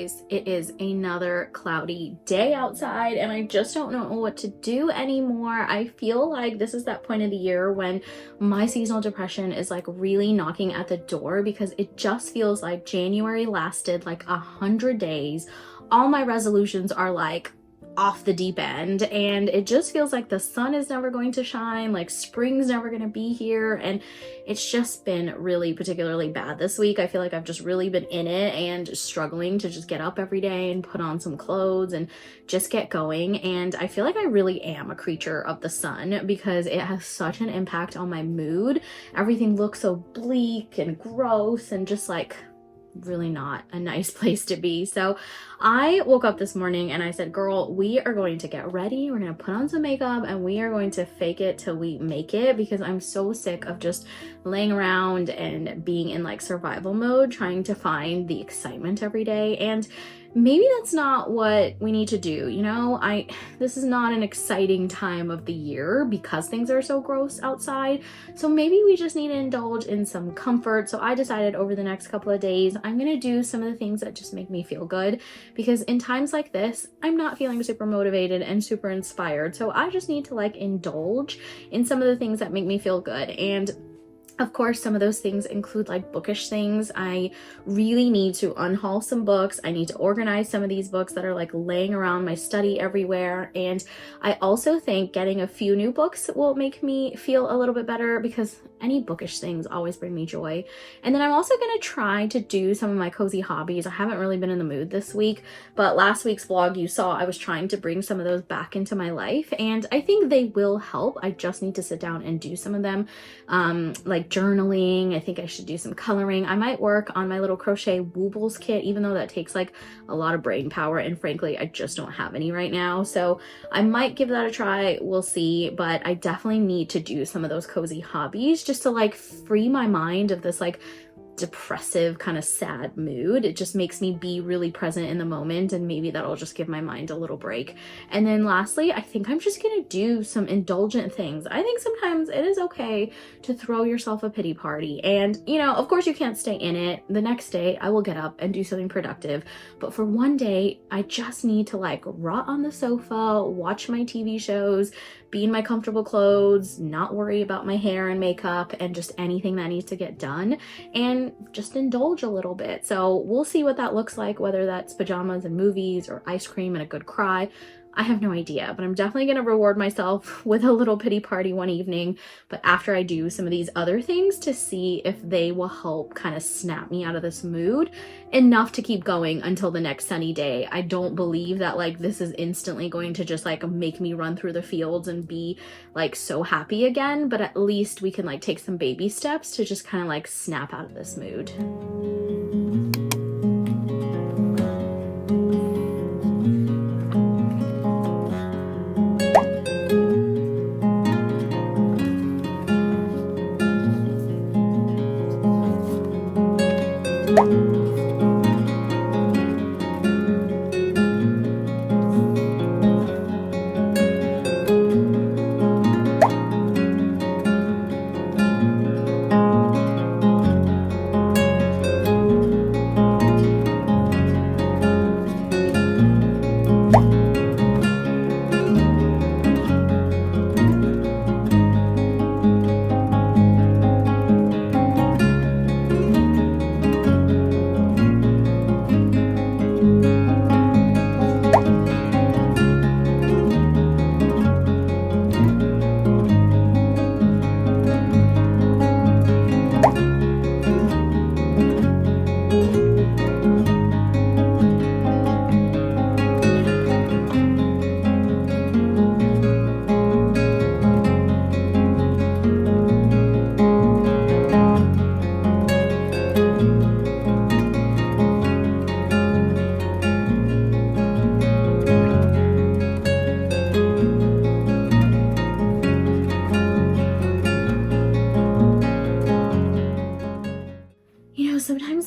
guys, it is another cloudy day outside and I just don't know what to do anymore. I feel like this is that point of the year when my seasonal depression is like really knocking at the door because it just feels like January lasted like 100 days. All my resolutions are like off the deep end and it just feels like the sun is never going to shine, like spring's never going to be here, and it's just been really particularly bad this week. I feel like I've just really been in it and struggling to just get up every day and put on some clothes and just get going. And I feel like I really am a creature of the sun because it has such an impact on my mood. Everything looks so bleak and gross and just like really not a nice place to be. So I woke up this morning and I said, girl, we are going to get ready. We're going to put on some makeup and we are going to fake it till we make it, because I'm so sick of just laying around and being in like survival mode, trying to find the excitement every day. And maybe that's not what we need to do. You know, this is not an exciting time of the year because things are so gross outside. So maybe we just need to indulge in some comfort. So I decided over the next couple of days, I'm going to do some of the things that just make me feel good, because in times like this, I'm not feeling super motivated and super inspired. So I just need to like indulge in some of the things that make me feel good. And of course, some of those things include like bookish things. I really need to unhaul some books. I need to organize some of these books that are like laying around my study everywhere. And I also think getting a few new books will make me feel a little bit better, because any bookish things always bring me joy. And then I'm also going to try to do some of my cozy hobbies. I haven't really been in the mood this week, but last week's vlog you saw I was trying to bring some of those back into my life, and I think they will help. I just need to sit down and do some of them, like journaling. I think I should do some coloring. I might work on my little crochet woobles kit, even though that takes like a lot of brain power, and frankly I just don't have any right now. So I might give that a try, we'll see. But I definitely need to do some of those cozy hobbies just to like free my mind of this like depressive kind of sad mood. It just makes me be really present in the moment, and maybe that'll just give my mind a little break. And then lastly, I think I'm just gonna do some indulgent things. I think sometimes it is okay to throw yourself a pity party, and you know, of course you can't stay in it. The next day I will get up and do something productive, but for one day I just need to like rot on the sofa, watch my TV shows, be in my comfortable clothes, not worry about my hair and makeup and just anything that needs to get done, and just indulge a little bit. So we'll see what that looks like, whether that's pajamas and movies or ice cream and a good cry. I have no idea, but I'm definitely going to reward myself with a little pity party one evening, but after I do some of these other things to see if they will help kind of snap me out of this mood enough to keep going until the next sunny day. I don't believe that like this is instantly going to just like make me run through the fields and be like so happy again, but at least we can like take some baby steps to just kind of like snap out of this mood.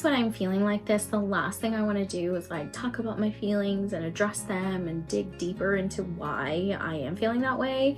sometimes when I'm feeling like this, the last thing I want to do is like talk about my feelings and address them and dig deeper into why I am feeling that way.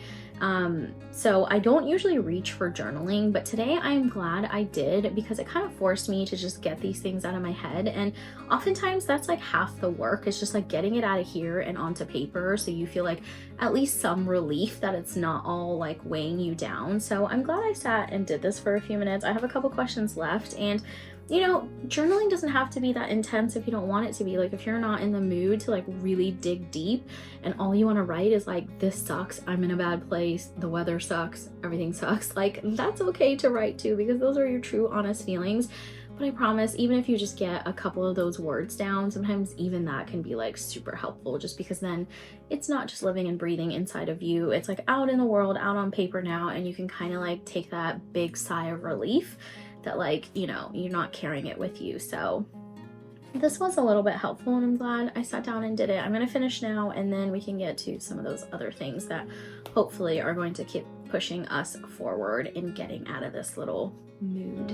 So I don't usually reach for journaling, but today I'm glad I did, because it kind of forced me to just get these things out of my head. And oftentimes that's like half the work. It's just like getting it out of here and onto paper, so you feel like at least some relief that it's not all like weighing you down. So I'm glad I sat and did this for a few minutes. I have a couple questions left, and you know, journaling doesn't have to be that intense if you don't want it to be. Like if you're not in the mood to like really dig deep and all you want to write is like, this sucks, I'm in a bad place, the weather sucks, everything sucks, like that's okay to write too, because those are your true honest feelings. But I promise, even if you just get a couple of those words down, sometimes even that can be like super helpful, just because then it's not just living and breathing inside of you, it's like out in the world, out on paper now, and you can kind of like take that big sigh of relief that like, you know, you're not carrying it with you. So this was a little bit helpful, and I'm glad I sat down and did it. I'm gonna finish now, and then we can get to some of those other things that hopefully are going to keep pushing us forward and getting out of this little mood.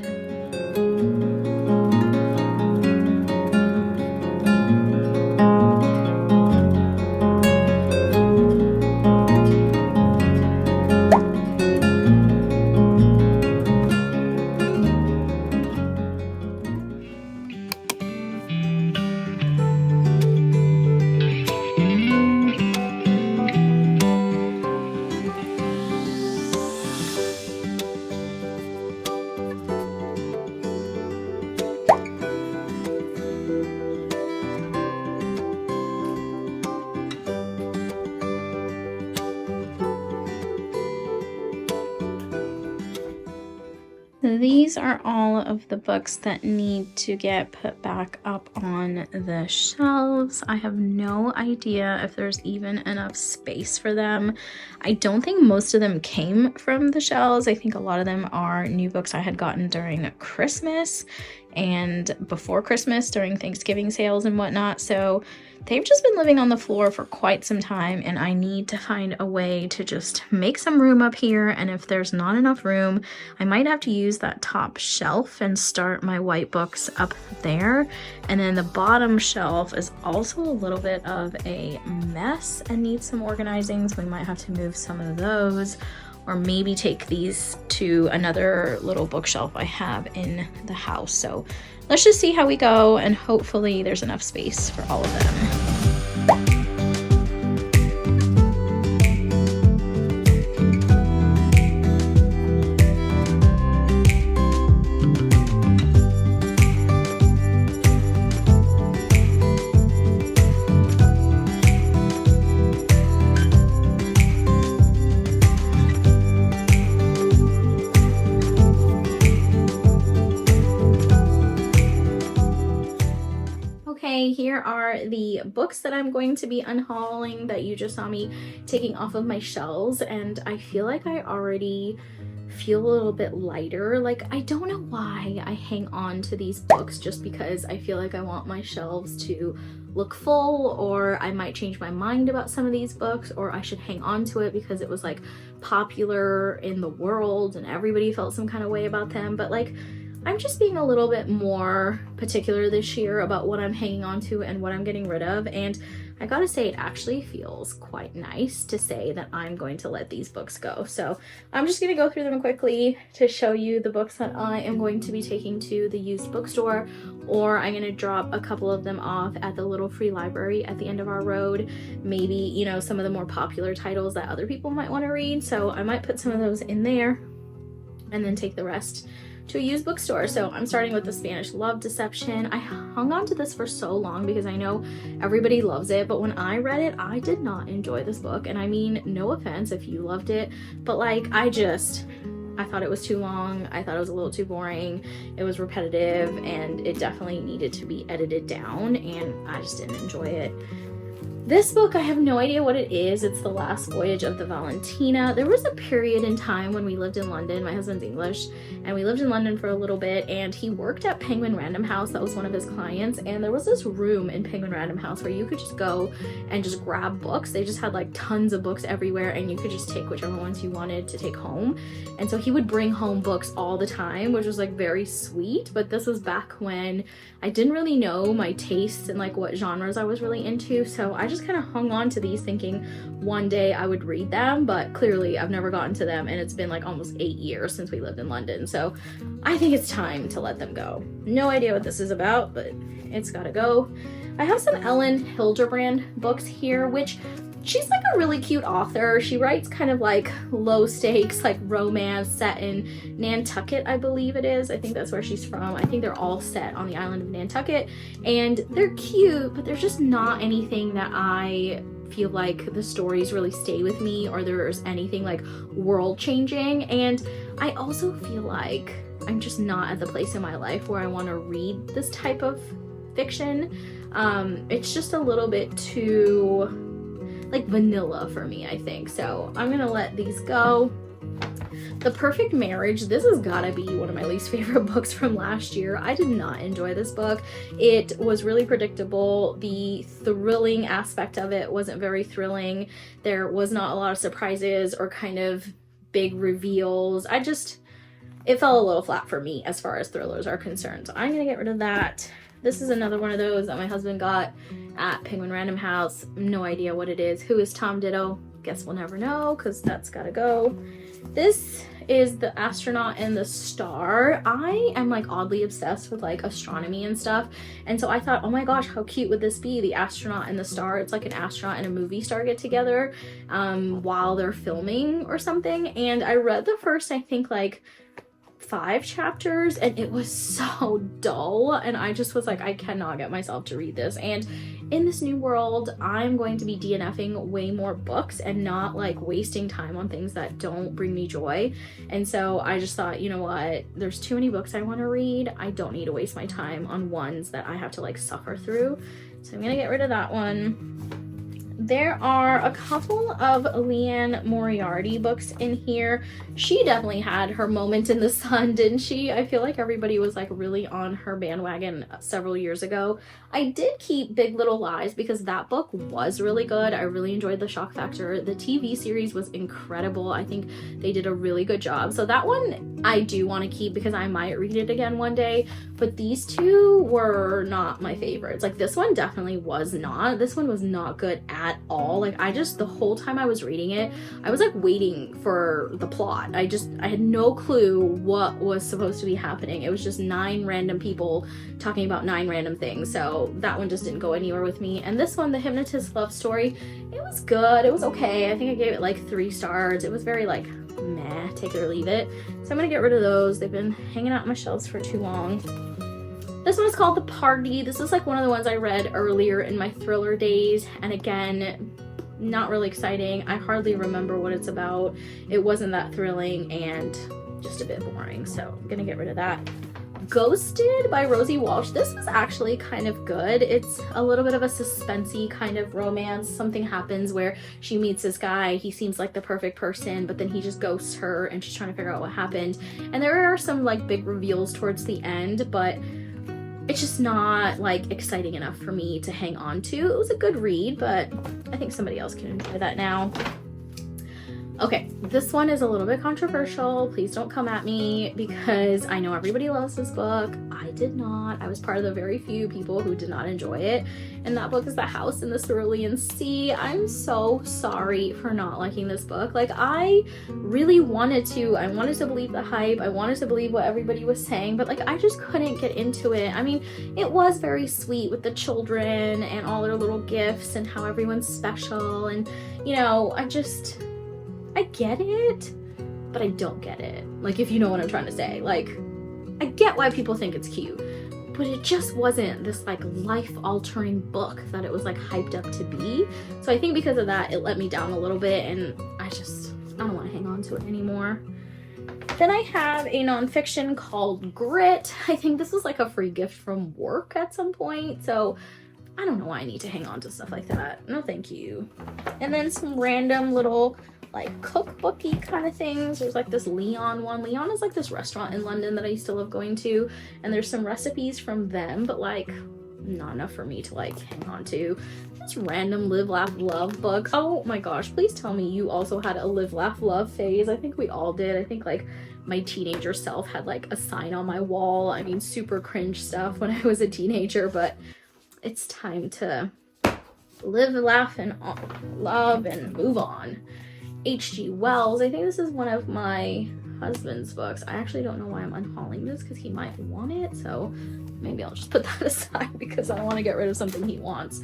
These are all of the books that need to get put back up on the shelves. I have no idea if there's even enough space for them. I don't think most of them came from the shelves. I think a lot of them are new books I had gotten during Christmas and before Christmas during Thanksgiving sales and whatnot. So they've just been living on the floor for quite some time, and I need to find a way to just make some room up here. And if there's not enough room, I might have to use that top shelf and start my white books up there. And then the bottom shelf is also a little bit of a mess and needs some organizing, so we might have to move some of those, or maybe take these to another little bookshelf I have in the house. So let's just see how we go, and hopefully there's enough space for all of them. Here are the books that I'm going to be unhauling that you just saw me taking off of my shelves, and I feel like I already feel a little bit lighter. Like, I don't know why I hang on to these books, just because I feel like I want my shelves to look full, or I might change my mind about some of these books, or I should hang on to it because it was like popular in the world and everybody felt some kind of way about them. But like, I'm just being a little bit more particular this year about what I'm hanging on to and what I'm getting rid of. And I gotta say, it actually feels quite nice to say that I'm going to let these books go. So I'm just gonna go through them quickly to show you the books that I am going to be taking to the used bookstore, or I'm gonna drop a couple of them off at the little free library at the end of our road. Maybe, you know, some of the more popular titles that other people might want to read. So I might put some of those in there and then take the rest to a used bookstore. So I'm starting with The Spanish Love Deception. I hung on to this for so long because I know everybody loves it, but when I read it, I did not enjoy this book. And I mean, no offense if you loved it, but like, I thought it was too long. I thought it was a little too boring. It was repetitive, and it definitely needed to be edited down, and I just didn't enjoy it. This book, I have no idea what it is. It's The Last Voyage of the Valentina. There was a period in time when we lived in London. My husband's English, and we lived in London for a little bit, and he worked at Penguin Random House. That was one of his clients, and there was this room in Penguin Random House where you could just go and just grab books. They just had like tons of books everywhere, and you could just take whichever ones you wanted to take home. And so he would bring home books all the time, which was like very sweet. But this was back when I didn't really know my tastes and like what genres I was really into, so I just kind of hung on to these thinking one day I would read them, but clearly I've never gotten to them, and it's been like almost 8 years since we lived in London, so I think it's time to let them go. No idea what this is about, but it's gotta go. I have some Ellen Hilderbrand books here, which she's like a really cute author. She writes kind of like low stakes, like romance set in Nantucket, I believe it is. I think that's where she's from. I think they're all set on the island of Nantucket, and they're cute, but there's just not anything that I feel like the stories really stay with me, or there's anything like world changing. And I also feel like I'm just not at the place in my life where I want to read this type of fiction. It's just a little bit too like vanilla for me, I think. So I'm gonna let these go. The Perfect Marriage, this has gotta be one of my least favorite books from last year. I did not enjoy this book. It was really predictable. The thrilling aspect of it wasn't very thrilling. There was not a lot of surprises or kind of big reveals. It fell a little flat for me as far as thrillers are concerned. So I'm gonna get rid of that. This is another one of those that my husband got at Penguin Random House. No idea what it is. Who is Tom Ditto? Guess we'll never know, because that's gotta go. This is The Astronaut and the Star. I am like oddly obsessed with like astronomy and stuff, and so I thought, oh my gosh, how cute would this be? The Astronaut and the Star. It's like an astronaut and a movie star get together while they're filming or something. And I read the first, I think, like 5 chapters, and it was so dull, and I just was like, I cannot get myself to read this. And in this new world, I'm going to be DNFing way more books and not like wasting time on things that don't bring me joy. And so I just thought, you know what, there's too many books I want to read. I don't need to waste my time on ones that I have to like suffer through. So I'm gonna get rid of that one. There are a couple of Leanne Moriarty books in here. She definitely had her moment in the sun, didn't she? I feel like everybody was like really on her bandwagon several years ago. I did keep Big Little Lies because that book was really good. I really enjoyed the shock factor. The TV series was incredible. I think they did a really good job. So that one I do want to keep because I might read it again one day. But these two were not my favorites. Like this one definitely was not. This one was not good at all. Like the whole time I was reading it, I was like waiting for the plot. I had no clue what was supposed to be happening. It was just 9 random people talking about 9 random things. So that one just didn't go anywhere with me. And this one, The Hypnotist Love Story, it was good. It was okay. I think I gave it like 3 stars. It was very like meh, take it or leave it. So I'm gonna get rid of those. They've been hanging out on my shelves for too long. This one is called The Party. This is like one of the ones I read earlier in my thriller days, and again, not really exciting. I hardly remember what it's about. It wasn't that thrilling and just a bit boring, so I'm gonna get rid of that. Ghosted by Rosie Walsh. This was actually kind of good. It's a little bit of a suspensey kind of romance. Something happens where she meets this guy. He seems like the perfect person, but then he just ghosts her and she's trying to figure out what happened. And there are some like big reveals towards the end, but it's just not like exciting enough for me to hang on to. It was a good read, but I think somebody else can enjoy that now. Okay, this one is a little bit controversial. Please don't come at me because I know everybody loves this book. I did not. I was part of the very few people who did not enjoy it. And that book is The House in the Cerulean Sea. I'm so sorry for not liking this book. Like I really wanted to. I wanted to believe the hype. I wanted to believe what everybody was saying, but like I just couldn't get into it. I mean, it was very sweet with the children and all their little gifts and how everyone's special. And you know, I get it, but I don't get it. Like, if you know what I'm trying to say. Like, I get why people think it's cute, but it just wasn't this, like, life-altering book that it was, like, hyped up to be. So I think because of that, it let me down a little bit, and I don't want to hang on to it anymore. Then I have a nonfiction called Grit. I think this was, like, a free gift from work at some point, so I don't know why I need to hang on to stuff like that. No, thank you. And then some random little like cookbooky kind of things. There's like this Leon one. Leon is like this restaurant in London that I used to love going to, and there's some recipes from them, but like not enough for me to like hang on to. This random Live Laugh Love book. Oh my gosh, please tell me you also had a Live Laugh Love phase. I think we all did. I think like my teenager self had like a sign on my wall. I mean, super cringe stuff when I was a teenager, but it's time to live, laugh, and love and move on. H.G. Wells. I think this is one of my husband's books. I actually don't know why I'm unhauling this because he might want it, so maybe I'll just put that aside because I want to get rid of something he wants.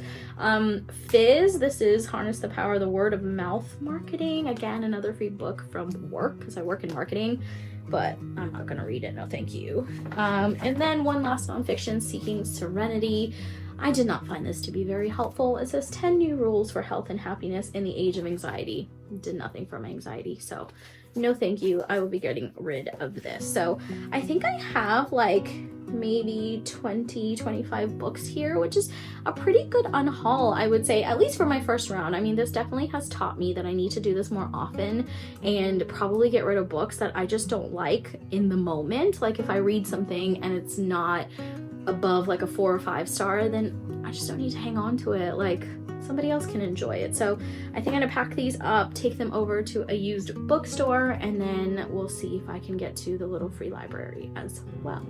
Fizz. This is Harness the Power of the Word of Mouth Marketing. Again, another free book from work because I work in marketing, but I'm not gonna read it, no thank you. And then one last nonfiction, Seeking Serenity. I did not find this to be very helpful. It says 10 new rules for health and happiness in the age of anxiety. Did nothing for my anxiety, so no thank you. I will be getting rid of this. So I think I have like maybe 20-25 books here, which is a pretty good unhaul, I would say, at least for my first round. I mean, this definitely has taught me that I need to do this more often and probably get rid of books that I just don't like in the moment. Like if I read something and it's not above like a 4 or 5 star, then I just don't need to hang on to it. Like somebody else can enjoy it. So I think I'm gonna pack these up, take them over to a used bookstore, and then we'll see if I can get to the little free library as well.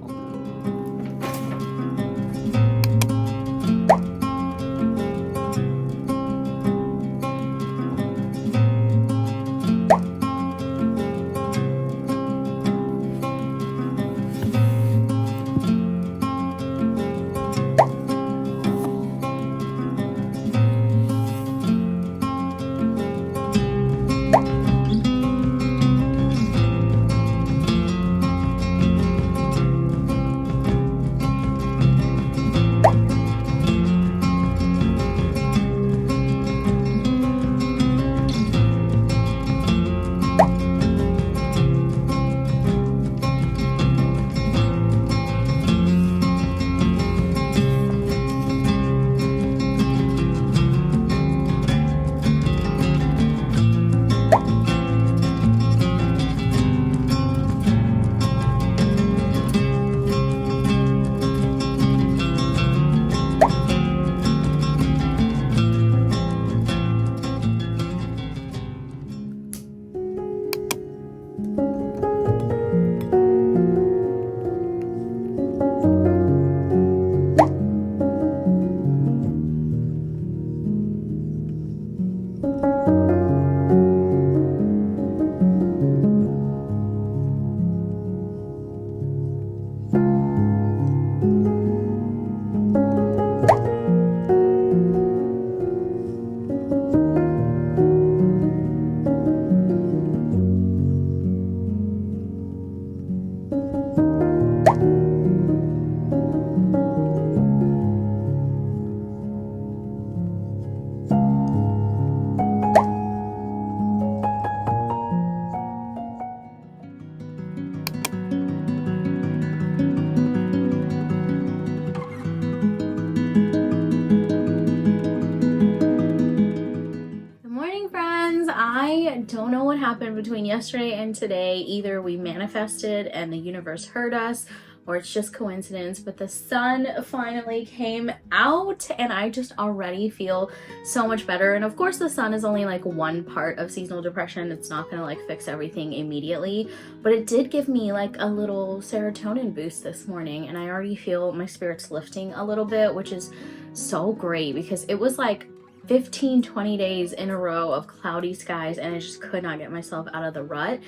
Don't know what happened between yesterday and today. Either we manifested and the universe heard us, or it's just coincidence, but the sun finally came out and I just already feel so much better. And of course the sun is only like one part of seasonal depression. It's not gonna like fix everything immediately, but it did give me like a little serotonin boost this morning, and I already feel my spirits lifting a little bit, which is so great because it was like 15-20 days in a row of cloudy skies and I just could not get myself out of the rut.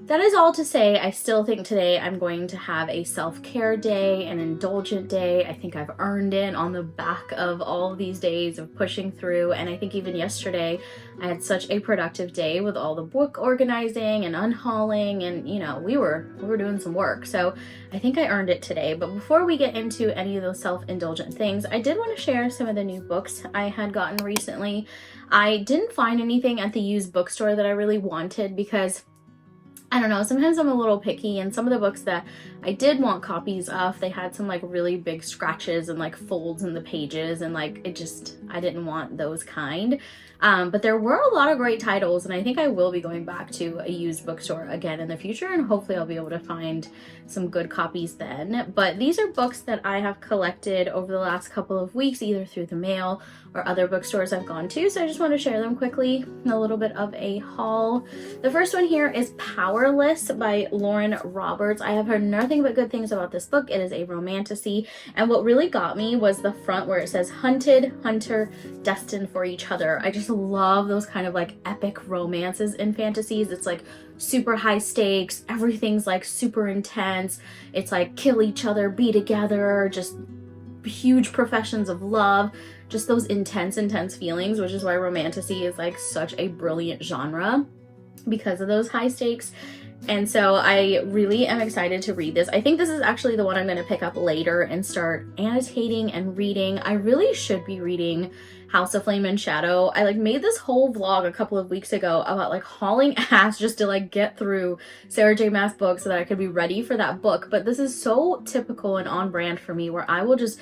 That is all to say, I still think today I'm going to have a self-care day, an indulgent day. I think I've earned it on the back of all of these days of pushing through, and I think even yesterday I had such a productive day with all the book organizing and unhauling, and you know, we were doing some work. So I think I earned it today. But before we get into any of those self-indulgent things, I did want to share some of the new books I had gotten recently. I didn't find anything at the used bookstore that I really wanted because I don't know, sometimes I'm a little picky, and some of the books that I did want copies of, they had some like really big scratches and like folds in the pages, and like I didn't want those kind. But there were a lot of great titles, and I think I will be going back to a used bookstore again in the future, and hopefully I'll be able to find some good copies then. But these are books that I have collected over the last couple of weeks, either through the mail or other bookstores I've gone to, so I just want to share them quickly, a little bit of a haul. The first one here is Powerless by Lauren Roberts. I have heard nothing but good things about this book. It is a romantasy, and what really got me was the front where it says hunted, hunter, destined for each other. I just love those kind of like epic romances in fantasies. It's like super high stakes, everything's like super intense. It's like kill each other, be together, just huge professions of love, just those intense feelings, which is why romantasy is like such a brilliant genre because of those high stakes. And so I really am excited to read this. I think this is actually the one I'm going to pick up later and start annotating and reading. I really should be reading House of Flame and Shadow. I like made this whole vlog a couple of weeks ago about like hauling ass just to like get through Sarah J Maas books so that I could be ready for that book. But this is so typical and on brand for me, where I will just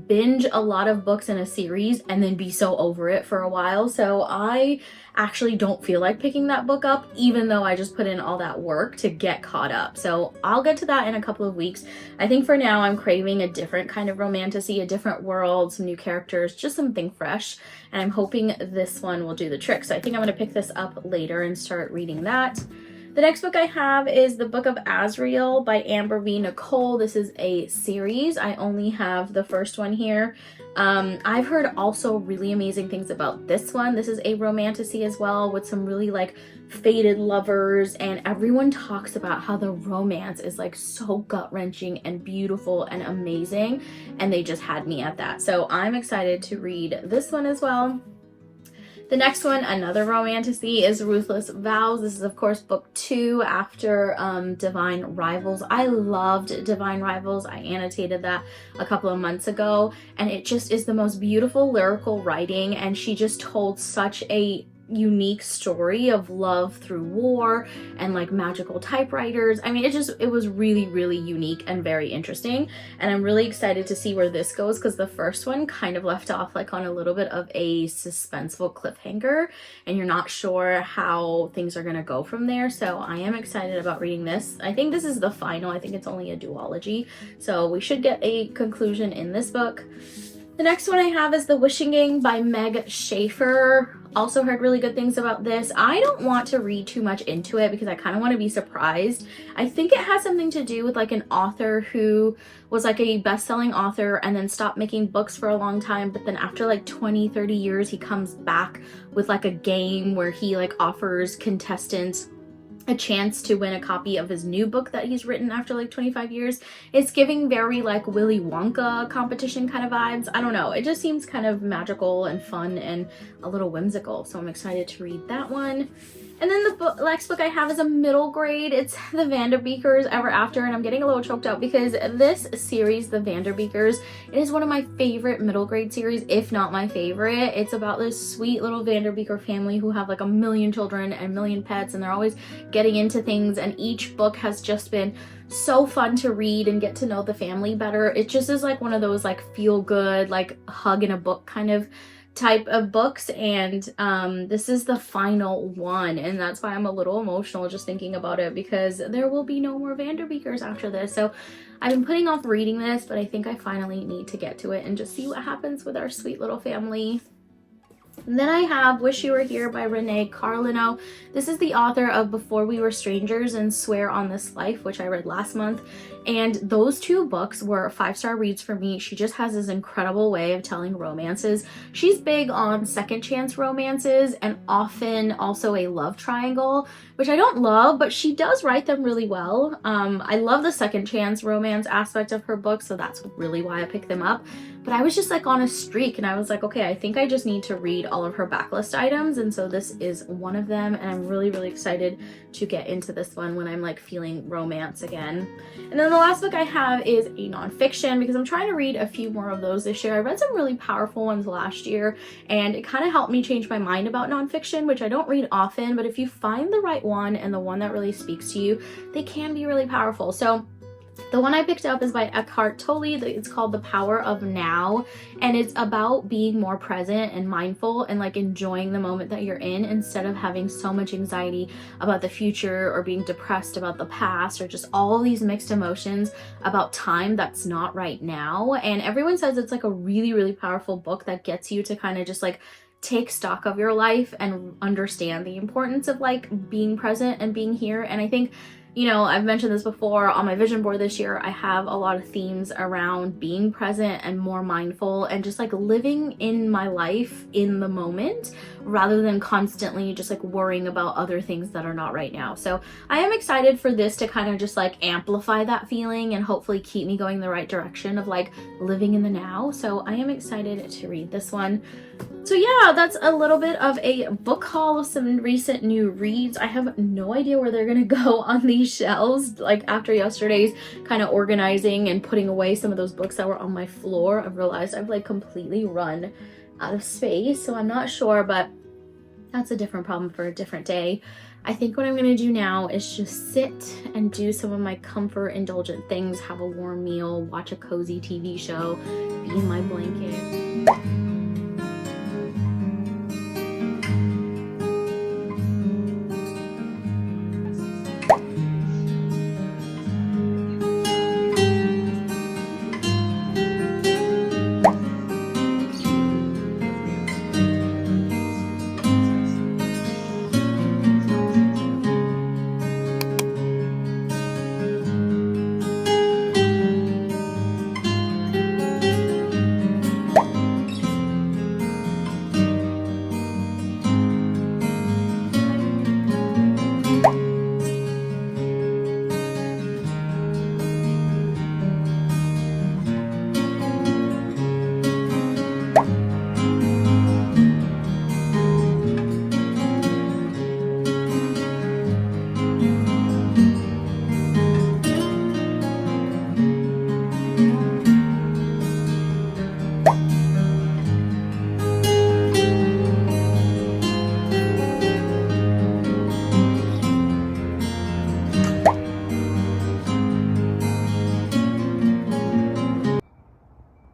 binge a lot of books in a series and then be so over it for a while. So I actually don't feel like picking that book up, even though I just put in all that work to get caught up. So I'll get to that in a couple of weeks. I think for now I'm craving a different kind of romantasy, a different world, some new characters, just something fresh. And I'm hoping this one will do the trick. So I think I'm going to pick this up later and start reading that. The next book I have is The Book of Azrael by Amber V. Nicole. This is a series. I only have the first one here. I've heard also really amazing things about this one. This is a romantasy as well, with some really like fated lovers, and everyone talks about how the romance is like so gut-wrenching and beautiful and amazing, and they just had me at that. So I'm excited to read this one as well. The next one, another romantasy, is Ruthless Vows. This is, of course, book 2 after Divine Rivals. I loved Divine Rivals. I annotated that a couple of months ago, and it just is the most beautiful lyrical writing, and she just told such a unique story of love through war and like magical typewriters. I mean, it was really unique and very interesting, and I'm really excited to see where this goes, because the first one kind of left off like on a little bit of a suspenseful cliffhanger, and you're not sure how things are going to go from there. So I am excited about reading this. I think this is the final. I think it's only a duology, so we should get a conclusion in this book. The next one I have is The Wishing Game by Meg Schaefer. Also heard really good things about this. I don't want to read too much into it because I kind of want to be surprised. I think it has something to do with like an author who was like a best-selling author and then stopped making books for a long time, but then after like 20-30 years he comes back with like a game where he like offers contestants a chance to win a copy of his new book that he's written after like 25 years. It's giving very like Willy Wonka competition kind of vibes. I don't know. It just seems kind of magical and fun and a little whimsical. So I'm excited to read that one. And then the next book I have is a middle grade. It's The Vanderbeekers Ever After, and I'm getting a little choked up because this series, The Vanderbeekers, it is one of my favorite middle grade series, if not my favorite. It's about this sweet little Vanderbeeker family who have like 1 million children and 1 million pets, and they're always getting into things, and each book has just been so fun to read and get to know the family better. It just is like one of those like feel good, like hug in a book kind of type of books, and this is the final one, and that's why I'm a little emotional just thinking about it, because there will be no more Vanderbeekers after this. So I've been putting off reading this, but I think I finally need to get to it and just see what happens with our sweet little family. And then I have Wish You Were Here by Renee Carlino. This is the author of Before We Were Strangers and Swear on This Life, which I read last month. And those two books were 5-star reads for me. She just has this incredible way of telling romances. She's big on second chance romances and often also a love triangle, which I don't love, but she does write them really well. I love the second chance romance aspect of her book, so that's really why I picked them up. but I was just like on a streak, and I was like, okay, I think I just need to read all of her backlist items, and so this is one of them, and I'm really, really excited to get into this one when I'm like feeling romance again. And then the last book I have is a nonfiction, because I'm trying to read a few more of those this year. I read some really powerful ones last year, and it kind of helped me change my mind about nonfiction, which I don't read often, but if you find the right one and the one that really speaks to you, they can be really powerful. So the one I picked up is by Eckhart Tolle. It's called The Power of Now, and it's about being more present and mindful and like enjoying the moment that you're in, instead of having so much anxiety about the future or being depressed about the past, or just all these mixed emotions about time that's not right now. And everyone says it's like a really, really powerful book that gets you to kind of just like take stock of your life and understand the importance of like being present and being here. And I think, you know, I've mentioned this before on my vision board this year, I have a lot of themes around being present and more mindful and just like living in my life in the moment, rather than constantly just like worrying about other things that are not right now. So I am excited for this to kind of just like amplify that feeling and hopefully keep me going the right direction of like living in the now. So I am excited to read this one. So yeah, that's a little bit of a book haul of some recent new reads. I have no idea where they're gonna go on these shelves. Like after yesterday's kind of organizing and putting away some of those books that were on my floor, I've realized I've like completely run out of space. So I'm not sure, but that's a different problem for a different day. I think what I'm gonna do now is just sit and do some of my comfort indulgent things, have a warm meal, watch a cozy TV show, be in my blanket.